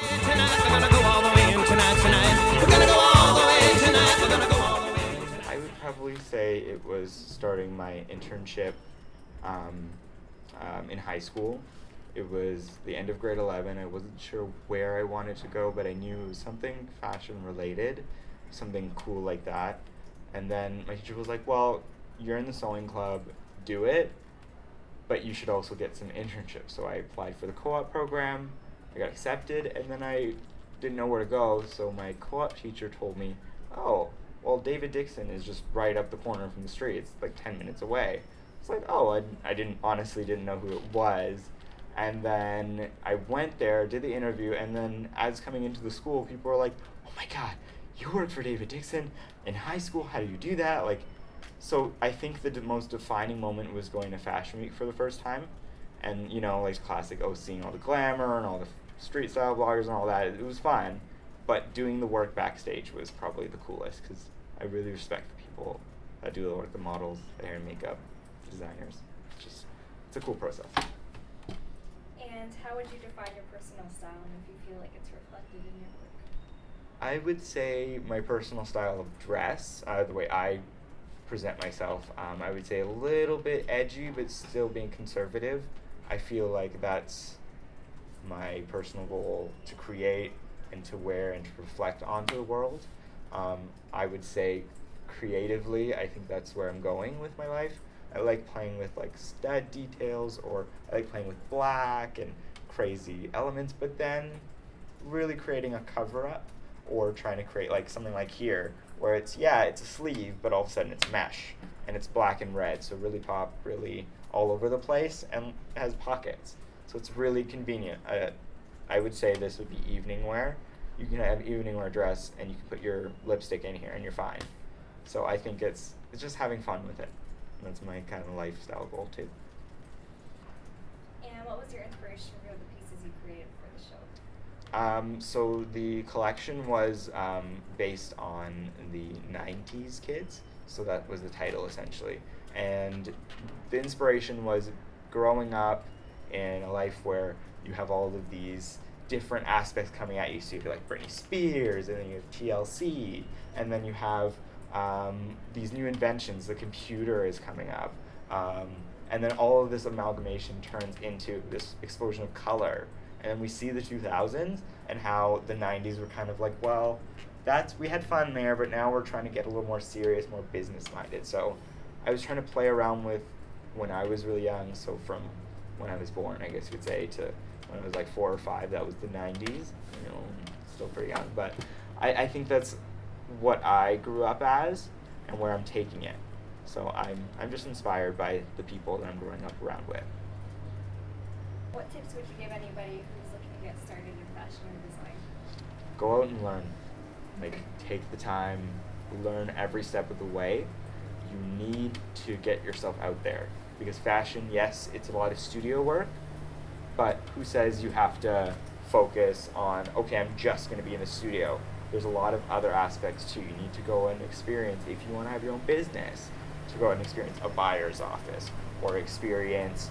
I would probably say it was starting my internship in high school. It was the end of grade 11. I wasn't sure where I wanted to go, but I knew it was something fashion related, something cool like that. And then my teacher was like, well, you're in the sewing club, do it, but you should also get some internships. So I applied for the co-op program, I got accepted, and then I didn't know where to go, so my co-op teacher told me, oh, well, David Dixon is just right up the corner from the street. It's like 10 minutes away. It's like, oh, I honestly didn't know who it was. And then I went there, did the interview, and then as coming into the school, people were like, oh my God, you worked for David Dixon in high school? How do you do that? Like, so I think the most defining moment was going to Fashion Week for the first time. And, you know, like classic, seeing all the glamour and all the street style bloggers and all that, it was fun. But doing the work backstage was probably the coolest, because I really respect the people that do the work, the models, the hair and makeup, designers. It's a cool process. And how would you define your personal style, and if you feel like it's reflected in your work? I would say my personal style of dress, the way I present myself, I would say a little bit edgy, but still being conservative. I feel like that's my personal goal, to create and to wear and to reflect onto the world. I would say creatively, I think that's where I'm going with my life. I like playing with like stud details, or I like playing with black and crazy elements, but then really creating a cover up, or trying to create like something like here, where it's a sleeve, but all of a sudden it's mesh and it's black and red, so really pop, really all over the place, and it has pockets, so it's really convenient. I would say this would be evening wear. You can have evening wear dress and you can put your lipstick in here and you're fine. So I think it's just having fun with it. That's my kind of lifestyle goal too. And what was your inspiration for the pieces you created for the show? So the collection was based on the 90s kids, so that was the title essentially. And the inspiration was growing up in a life where you have all of these different aspects coming at you. So you have like Britney Spears, and then you have TLC, and then you have these new inventions, the computer is coming up, and then all of this amalgamation turns into this explosion of color. And then we see the 2000s and how the 90s were kind of like, well, we had fun there, but now we're trying to get a little more serious, more business minded. So I was trying to play around with when I was really young, so from when I was born, I guess you could say, to when I was like 4 or 5, that was the 90s, still pretty young, but I think that's what I grew up as and where I'm taking it. So I'm just inspired by the people that I'm growing up around with. What tips would you give anybody who's looking to get started in fashion or design? Go out and learn. Like, take the time, learn every step of the way. You need to get yourself out there, because fashion, yes, it's a lot of studio work, but who says you have to focus on, okay, I'm just going to be in the studio? There's a lot of other aspects too. You need to go and experience, if you want to have your own business, to go out and experience a buyer's office, or experience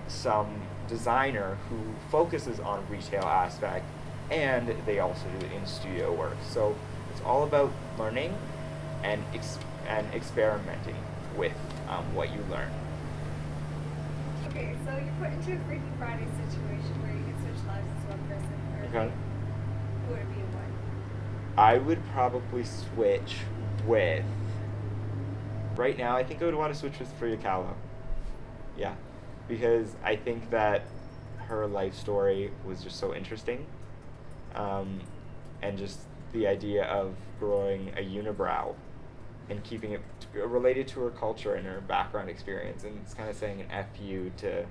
some designer who focuses on retail aspect, and they also do it in studio work. So it's all about learning and experimenting with what you learn. Okay, so you're put into a Freaky Friday situation where you can switch lives as one person. Okay. Who would it be and why? I would probably switch with, right now, I think I would want to switch with Frida Kahlo. Yeah, because I think that her life story was just so interesting. And just the idea of growing a unibrow and keeping it related to her culture and her background experience, and it's kind of saying an FU to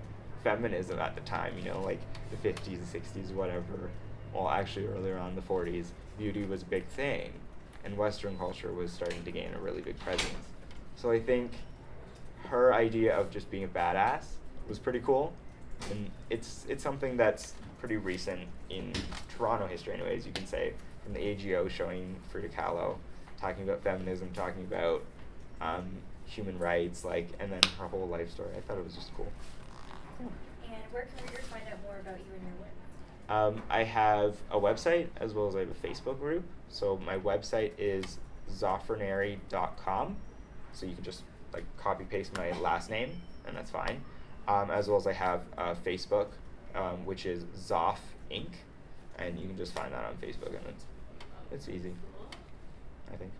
feminism at the time, like the 50s, the 60s, whatever. Well, actually earlier on, the 40s, beauty was a big thing, and Western culture was starting to gain a really big presence. So I think her idea of just being a badass was pretty cool, and it's something that's pretty recent in Toronto history anyways, you can say, from the AGO showing Frida Kahlo, talking about feminism, talking about human rights, and then her whole life story. I thought it was just cool. And where can readers find out more about you and your work? I have a website as well as I have a Facebook group. So my website is zoffranieri.com. So you can just like copy paste my last name, and that's fine. As well as I have Facebook, which is Zoff Inc. And you can just find that on Facebook, and it's easy, I think.